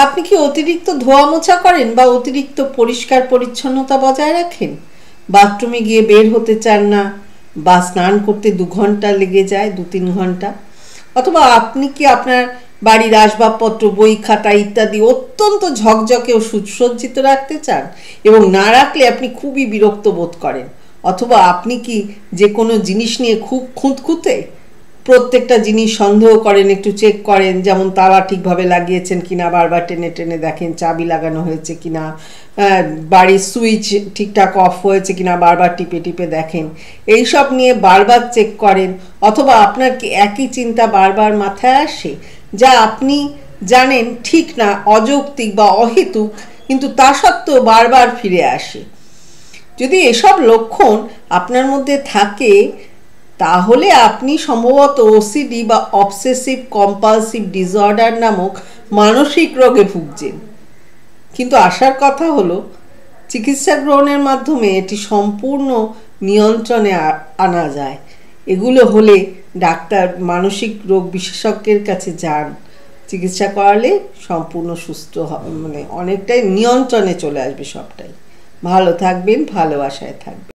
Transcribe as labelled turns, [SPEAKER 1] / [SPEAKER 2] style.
[SPEAKER 1] আপনি কি অতিরিক্ত ধোয়া মোছা করেন বা অতিরিক্ত পরিষ্কার পরিচ্ছন্নতা বজায় রাখেন? বাথরুমে গিয়ে বের হতে চান না, বা স্নান করতে 2 ঘন্টা লেগে যায়, 2-3 ঘন্টা? অথবা আপনি কি আপনার বাড়ির আসবাবপত্র, বই খাতা ইত্যাদি অত্যন্ত ঝকঝকে ও সুসজ্জিত রাখতে চান এবং না রাখলে আপনি খুবই বিরক্ত বোধ করেন? অথবা আপনি কি যে কোনো জিনিস নিয়ে খুব খুঁতখুঁতে, প্রত্যেকটা জিনিস সন্দেহ করেন, একটু চেক করেন, যেমন তালা ঠিকভাবে লাগিয়েছেন কিনা, বারবার টেনে টেনে দেখেন চাবি লাগানো হয়েছে কিনা, বাড়ির সুইচ ঠিকঠাক অফ হয়েছে কিনা বারবার টিপে টিপে দেখেন, এইসব নিয়ে বারবার চেক করেন? অথবা আপনার কি একই চিন্তা বারবার মাথায় আসে, যা আপনি জানেন ঠিক না, অযৌক্তিক বা অহেতুক, কিন্তু তা সত্ত্বেও বারবার ফিরে আসে? যদি এসব লক্ষণ আপনার মধ্যে থাকে, তাহলে আপনি সম্ভবত ওসিডি বা অবসেসিভ কম্পালসিভ ডিসঅর্ডার নামক মানসিক রোগে ভুগছেন। কিন্তু আসার কথা হলো, চিকিৎসা গ্রহণের মাধ্যমে এটি সম্পূর্ণ নিয়ন্ত্রণে আনা যায়। এগুলো হলে ডাক্তার, মানসিক রোগ বিশেষজ্ঞের কাছে যান। চিকিৎসা করালে সম্পূর্ণ সুস্থ হবে, অনেকটাই নিয়ন্ত্রণে চলে আসবে সবটাই। ভালো থাকবেন, ভালোবাসায় থাকবেন।